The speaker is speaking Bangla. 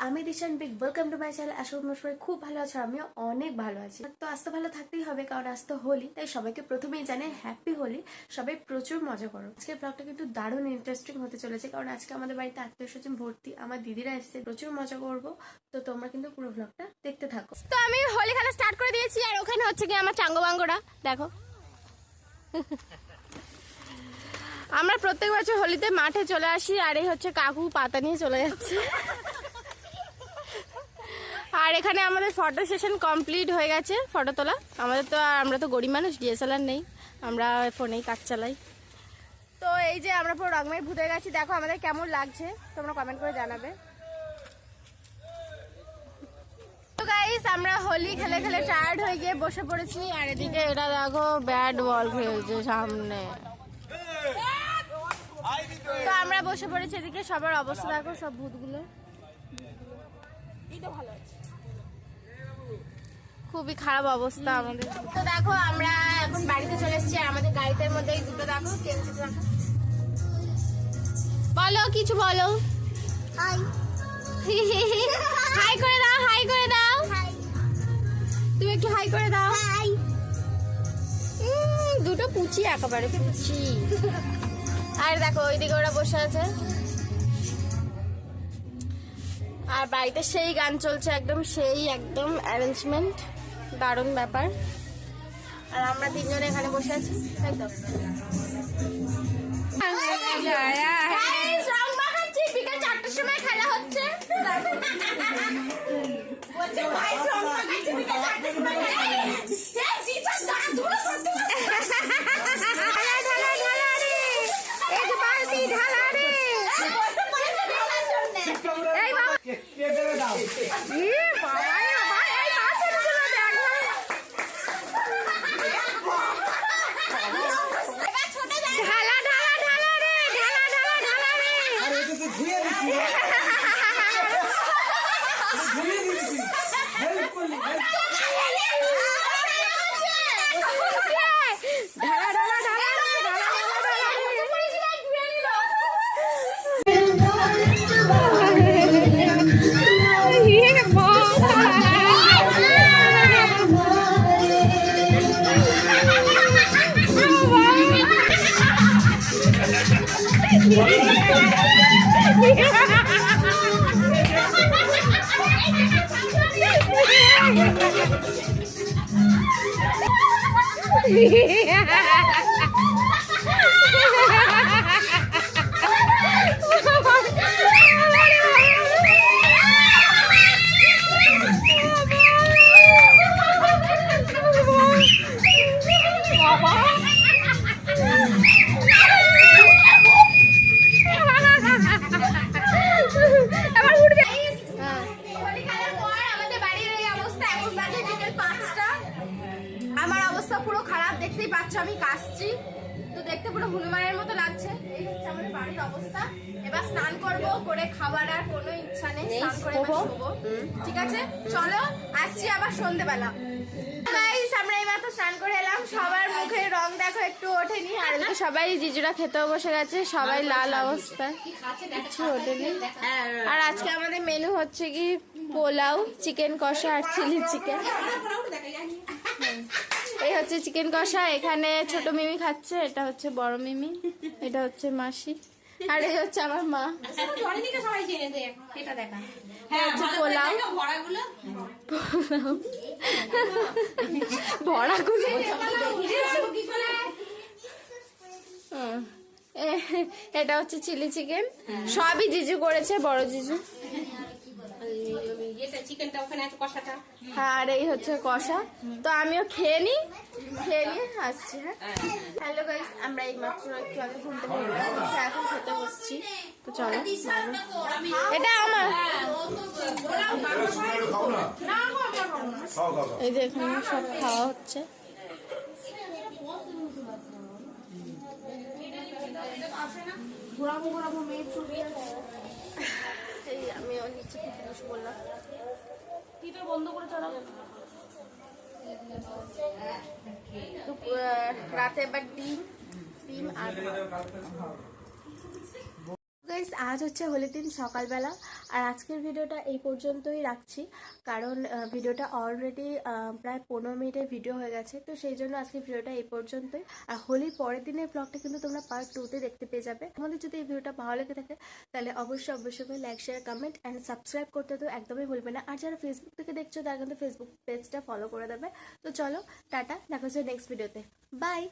আমি Dishan big welcome to my channel. আশা করি সবাই খুব ভালো আছো, আমিও অনেক ভালো আছি। তো আজ তো ভালো থাকতেই হবে, কারণ আজ তো হোলি, তাই সবাইকে প্রথমেই জানাই হ্যাপি হোলি। সবাই প্রচুর মজা করো। আজকের ব্লগটা কিন্তু দারুণ ইন্টারেস্টিং হতে চলেছে, কারণ আজকে আমাদের বাড়িতে আত্মীয় স্বজন ভর্তি, আমার দিদিরা এসেছে, প্রচুর মজা করবো। তো তোমরা কিন্তু পুরো ব্লগটা দেখতে থাকো। তো আমি হোলি খেলা স্টার্ট করে দিয়েছি, আর ওখানে হচ্ছে কি আমার চাঙ্গো বাঙ্গোরা দেখো। আমরা প্রত্যেক বছর হোলিতে মাঠে চলে আসি, আর এই হচ্ছে কাকু পাতা নিয়ে চলে যাচ্ছে। আর এখানে আমাদের ফটো সেশন কমপ্লিট হয়ে গেছে, ফটো তোলা। আমরা তো গরিব মানুষ, ডিএসএলআর নেই, আমরা ফোনেই কাজ চালাই। তো এই যে আমরা পুরো রংমের ভূতে গেছি, দেখো আমাদের কেমন লাগছে তোমরা কমেন্ট করে জানাবে। তো গাইস, আমরা হোলি খেলে খেলে টায়ার্ড হয়ে গিয়ে বসে পড়েছি, আর এদিকে এটা দেখো ব্যাট বল খেলছে সামনে। তো আমরা বসে পড়েছি, এদিকে সবার অবস্থা দেখো, সব ভূতগুলো খুবই খারাপ অবস্থা আমাদের। তো দেখো আমরা এখন বাড়িতে চলে এসেছি, আর আমাদের গাড়িতে মধ্যে এই দুটো দেখো বলো, কিছু বলো। হাই হাই করে দাও, হাই করে দাও, তুমি একটু হাই করে দাও। হাই। দুটো পুচি, একেবারে পুচি। আর দেখো ওইদিকে ওরা বসে আছে, আর বাড়িতে সেই গান চলছে, একদম অ্যারেঞ্জমেন্ট, দারুণ ব্যাপার। আর আমরা তিনজনে এখানে বসে আছি, তাই তো। বিকেল 4টার সময় খেলা হচ্ছে। আমার অবস্থা পুরো খারাপ, দেখতেই পাচ্ছ আমি কাশছি, তো দেখতে পুরো হনুমানের মতো লাগছে। এই হচ্ছে আমাদের বাড়ির অবস্থা। এবার স্নান করব, করে খাবার আর কোনো ইচ্ছা নেই, স্নান করে শোবো। ঠিক আছে, চলো আসছি আবার সন্ধ্যেবেলা। গাইস, আমরা এইমাত্র স্নান করে এলাম, সবার মুখে রং দেখো একটু ওঠেনি, আর এদিকে সবাই জিজুরা খেতেও বসে গেছে, সবাই লাল অবস্থা, কিছু ওঠেনি। আর আজকে আমাদের মেনু হচ্ছে কি পোলাও, চিকেন কষা আর চিলি চিকেন। এই হচ্ছে চিকেন কষা, এখানে ছোট মিমি খাচ্ছে, এটা হচ্ছে বড় মিমি, এটা হচ্ছে মাসি, আর এই হচ্ছে আমার মা। পোলাও ভরাগুলো, এটা হচ্ছে চিলি চিকেন, সবই জিজু করেছে, বড় জিজু। আর এই হচ্ছে কষা। তো আমিও খেয়ে নিয়ে আসছি। হ্যাঁ, হ্যালো গাইস, আমরা এই মাত্র একটু আগে ঘুম থেকে উঠলাম, এখন খেতে বসছি। তো চলো, এটা আমার, এই যে এখানে সব খাওয়া হচ্ছে। আমিও নিচে হচ্ছে খেতে বসে বললাম। টিভিটা বন্ধ করে চালাও। রাতে এবার ডিম আর গাইস, আজ হচ্ছে হোলির দিন সকালবেলা, আর আজকের ভিডিওটা এই পর্যন্তই রাখছি, কারণ ভিডিওটা অলরেডি প্রায় 15 মিনিটের ভিডিও হয়ে গেছে। তো সেই জন্য আজকের ভিডিওটা এই পর্যন্তই। আর হোলির পরের দিনের ব্লগটা কিন্তু তোমরা পার্ট 2-তে দেখতে পেয়ে যাবে। তোমাদের যদি এই ভিডিওটা ভালো লেগে থাকে তাহলে অবশ্যই করে like, share, comment and subscribe করতে তো একদমই ভুলবে না। আর যারা ফেসবুক থেকে দেখছো তারা কিন্তু ফেসবুক পেজটা ফলো করে দেবে। তো চলো, টাটা, দেখা হচ্ছে নেক্সট ভিডিওতে। বাই।